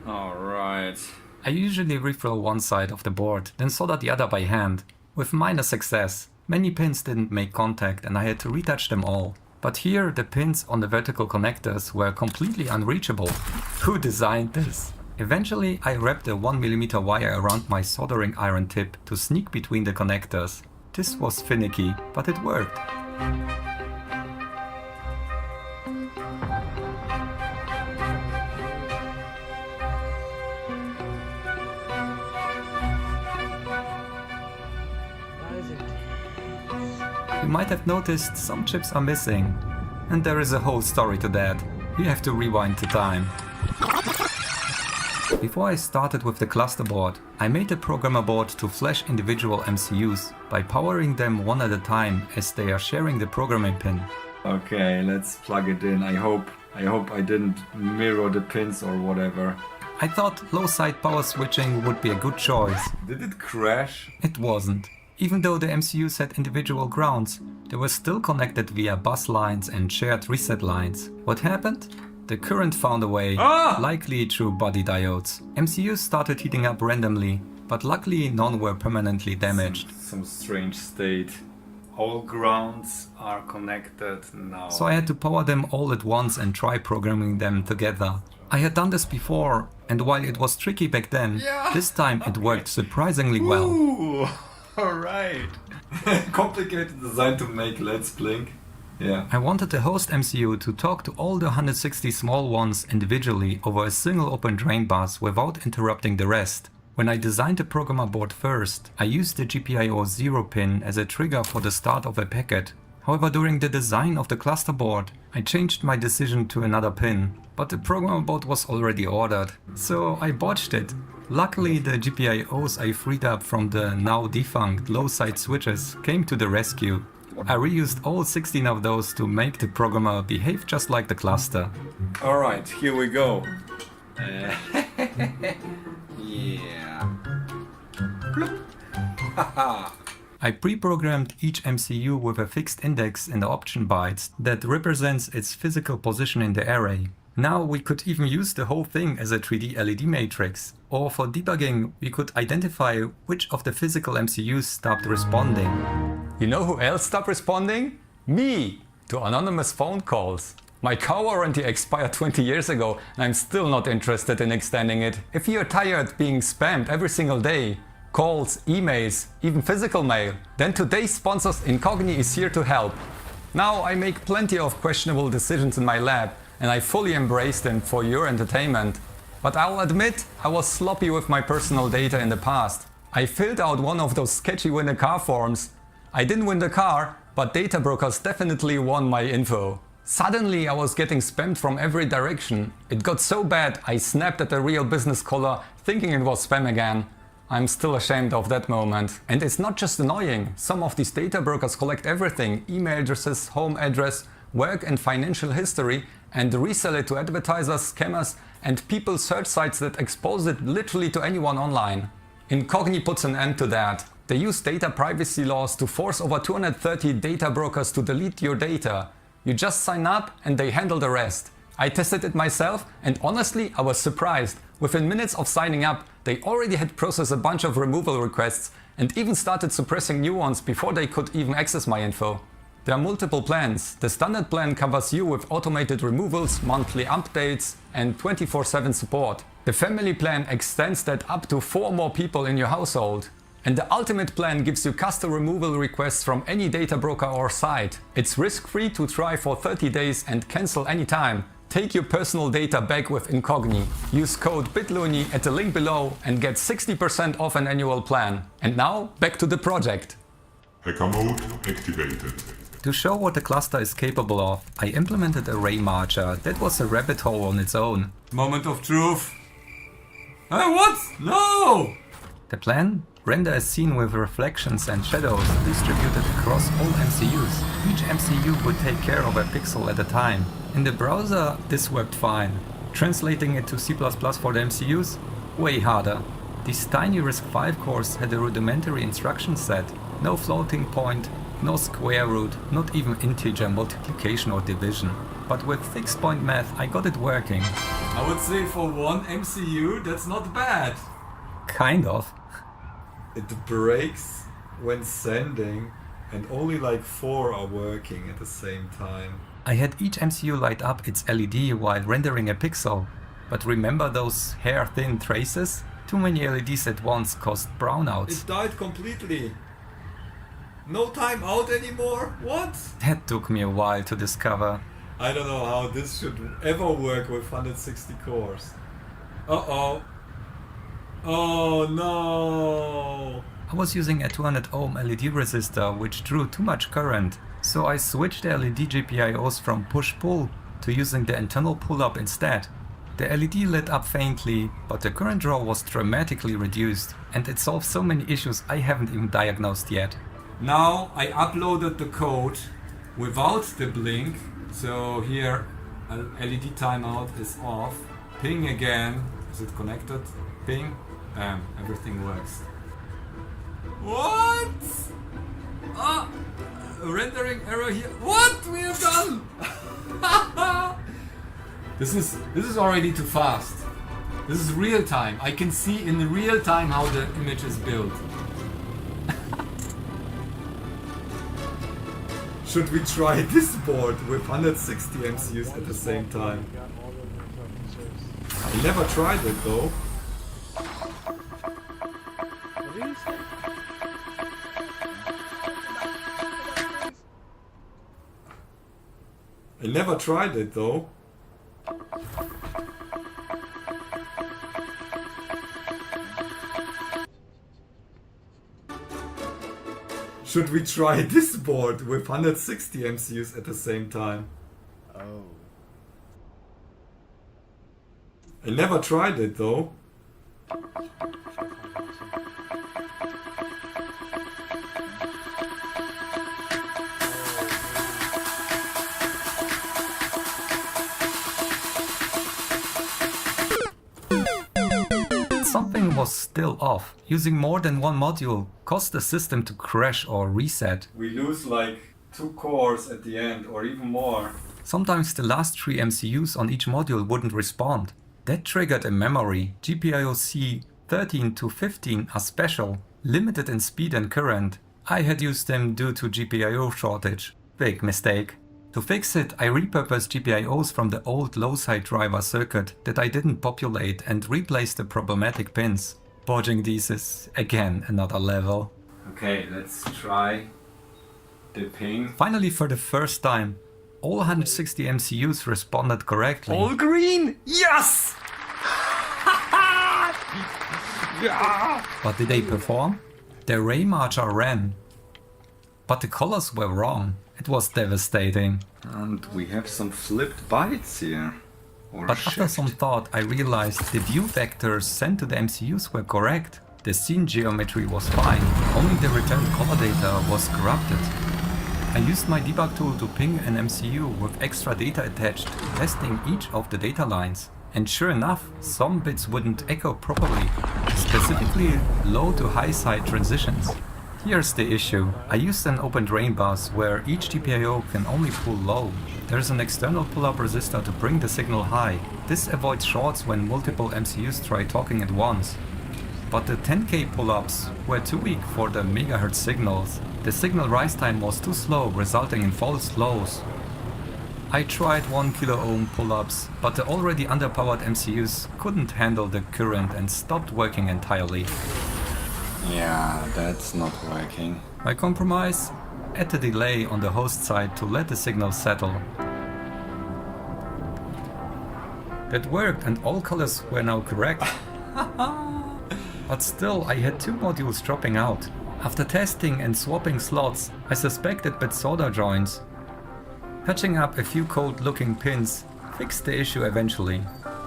Alright. I usually refill one side of the board, then solder the other by hand. With minor success. Many pins didn't make contact and I had to retouch them all. But here the pins on the vertical connectors were completely unreachable. Who designed this? Eventually I wrapped a 1mm wire around my soldering iron tip to sneak between the connectors. This was finicky, but it worked. You might have noticed some chips are missing. And there is a whole story to that. You have to rewind the time. Before I started with the cluster board, I made a programmer board to flash individual MCUs by powering them one at a time as they are sharing the programming pin. Okay, let's plug it in. I hope I didn't mirror the pins or whatever. I thought low side power switching would be a good choice. Did it crash? It wasn't. Even though the MCUs had individual grounds, they were still connected via bus lines and shared reset lines. What happened? The current found a way, likely through body diodes. MCUs started heating up randomly, but luckily none were permanently damaged. Some strange state. All grounds are connected now. So I had to power them all at once and try programming them together. I had done this before, and while it was tricky back then, this time it worked surprisingly well. Ooh, alright. Complicated design to make, let's blink. Yeah. I wanted the host MCU to talk to all the 160 small ones individually over a single open drain bus without interrupting the rest. When I designed the programmer board first, I used the GPIO 0 pin as a trigger for the start of a packet. However, during the design of the cluster board, I changed my decision to another pin, but the programmer board was already ordered, so I botched it. Luckily, the GPIOs I freed up from the now defunct low side switches came to the rescue. I reused all 16 of those to make the programmer behave just like the cluster. Alright, here we go. Yeah. I pre-programmed each MCU with a fixed index in the option bytes that represents its physical position in the array. Now we could even use the whole thing as a 3D LED matrix. Or for debugging, we could identify which of the physical MCUs stopped responding. You know who else stopped responding? Me! To anonymous phone calls. My car warranty expired 20 years ago and I'm still not interested in extending it. If you're tired being spammed every single day, calls, emails, even physical mail, then today's sponsors Incogni is here to help. Now I make plenty of questionable decisions in my lab and I fully embrace them for your entertainment. But I'll admit I was sloppy with my personal data in the past. I filled out one of those sketchy win a car forms. I didn't win the car, but data brokers definitely won my info. Suddenly I was getting spammed from every direction. It got so bad I snapped at a real business caller thinking it was spam again. I'm still ashamed of that moment. And it's not just annoying. Some of these data brokers collect everything: email addresses, home address, work and financial history, and resell it to advertisers, scammers, and people search sites that expose it literally to anyone online. Incogni puts an end to that. They use data privacy laws to force over 230 data brokers to delete your data. You just sign up and they handle the rest. I tested it myself and honestly I was surprised. Within minutes of signing up, they already had processed a bunch of removal requests and even started suppressing new ones before they could even access my info. There are multiple plans. The standard plan covers you with automated removals, monthly updates and 24/7 support. The family plan extends that up to 4 more people in your household. And the ultimate plan gives you custom removal requests from any data broker or site. It's risk-free to try for 30 days and cancel anytime. Take your personal data back with Incogni. Use code BITLOONY at the link below and get 60% off an annual plan. And now, back to the project. Hacker mode activated. To show what the cluster is capable of, I implemented a ray marcher that was a rabbit hole on its own. Moment of truth. What? No! The plan? Render a scene with reflections and shadows distributed across all MCUs. Each MCU would take care of a pixel at a time. In the browser, this worked fine. Translating it to C++ for the MCUs? Way harder. These tiny RISC-V cores had a rudimentary instruction set. No floating point, no square root, not even integer multiplication or division. But with fixed point math, I got it working. I would say for one MCU, that's not bad. Kind of. It breaks when sending, and only like 4 are working at the same time. I had each MCU light up its LED while rendering a pixel. But remember those hair-thin traces? Too many LEDs at once caused brownouts. It died completely. No timeout anymore? What? That took me a while to discover. I don't know how this should ever work with 160 cores. Uh-oh. Oh no! I was using a 200 ohm LED resistor which drew too much current, so I switched the LED GPIOs from push-pull to using the internal pull-up instead. The LED lit up faintly, but the current draw was dramatically reduced, and it solved so many issues I haven't even diagnosed yet. Now I uploaded the code without the blink, so here LED timeout is off. Ping again. Is it connected? Ping. Everything works. What? Ah, rendering error here. What we have done? This is already too fast. This is real time. I can see in real time how the image is built. Should we try this board with 160 MCUs at the same time? I never tried it though. I never tried it though. Should we try this board with 160 MCUs at the same time? Oh. I never tried it though. Something was still off. Using more than one module caused the system to crash or reset. We lose like 2 cores at the end or even more. Sometimes the last 3 MCUs on each module wouldn't respond. That triggered a memory. GPIO C13 to 15 are special, limited in speed and current. I had used them due to GPIO shortage. Big mistake. To fix it, I repurposed GPIOs from the old low-side driver circuit that I didn't populate and replaced the problematic pins. Bodging these is, again, another level. Okay, let's try the ping. Finally, for the first time, all 160 MCUs responded correctly. All green! Yes! But did they perform? The ray marcher ran. But the colors were wrong. It was devastating. And we have some flipped bytes here. But after some thought, I realized the view vectors sent to the MCUs were correct. The scene geometry was fine, only the returned color data was corrupted. I used my debug tool to ping an MCU with extra data attached, testing each of the data lines. And sure enough, some bits wouldn't echo properly, specifically low to high side transitions. Here's the issue. I used an open drain bus where each GPIO can only pull low. There's an external pull-up resistor to bring the signal high. This avoids shorts when multiple MCUs try talking at once. But the 10K pull-ups were too weak for the megahertz signals. The signal rise time was too slow, resulting in false lows. I tried 1 kilo ohm pull-ups, but the already underpowered MCUs couldn't handle the current and stopped working entirely. Yeah, that's not working. My compromise? Add a delay on the host side to let the signal settle. That worked and all colors were now correct. But still, I had 2 modules dropping out. After testing and swapping slots, I suspected bad solder joints. Patching up a few cold looking pins fixed the issue eventually.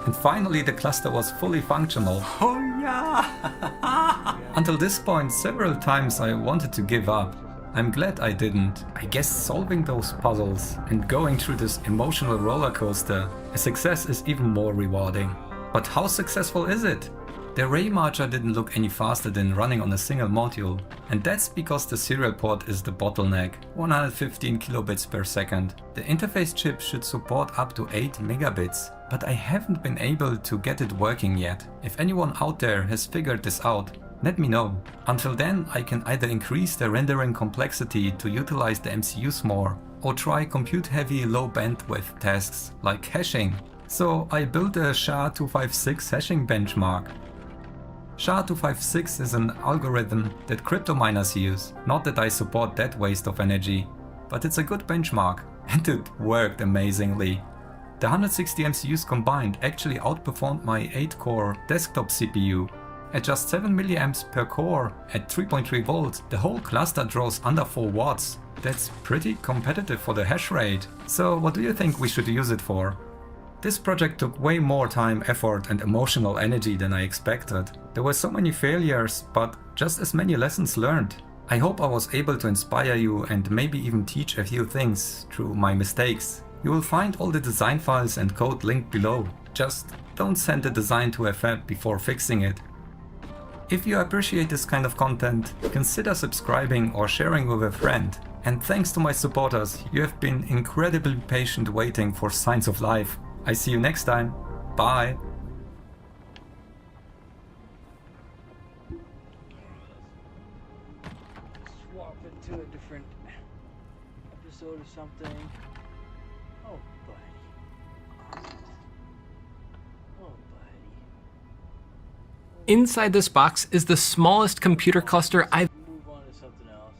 And finally the cluster was fully functional. Oh yeah! Until this point several times I wanted to give up. I'm glad I didn't. I guess solving those puzzles and going through this emotional roller coaster, a success is even more rewarding. But how successful is it? The array marcher didn't look any faster than running on a single module, and that's because the serial port is the bottleneck, 115 kilobits per second. The interface chip should support up to 8 megabits, but I haven't been able to get it working yet. If anyone out there has figured this out, let me know. Until then, I can either increase the rendering complexity to utilize the MCUs more, or try compute-heavy low bandwidth tasks like hashing. So I built a SHA-256 hashing benchmark. SHA-256 is an algorithm that crypto miners use. Not that I support that waste of energy, but it's a good benchmark, and it worked amazingly. The 160 MCUs combined actually outperformed my 8-core desktop CPU. At just 7 mA per core at 3.3 volts, the whole cluster draws under 4 watts. That's pretty competitive for the hash rate. So what do you think we should use it for? This project took way more time, effort and emotional energy than I expected. There were so many failures, but just as many lessons learned. I hope I was able to inspire you and maybe even teach a few things through my mistakes. You will find all the design files and code linked below. Just don't send the design to a fab before fixing it. If you appreciate this kind of content, consider subscribing or sharing with a friend. And thanks to my supporters, you have been incredibly patient waiting for signs of life. I see you next time. Bye. Swap into a different episode or something. Oh, buddy. Oh, buddy. Inside this box is the smallest computer cluster I've Move on to something else.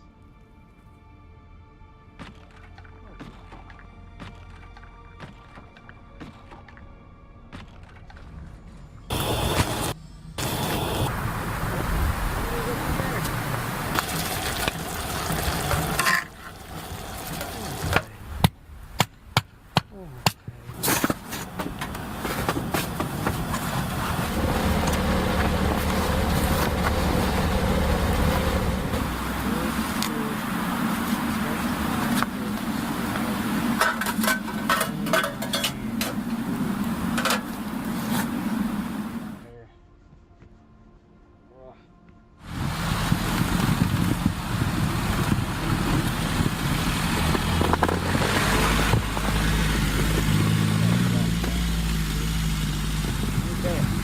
Okay.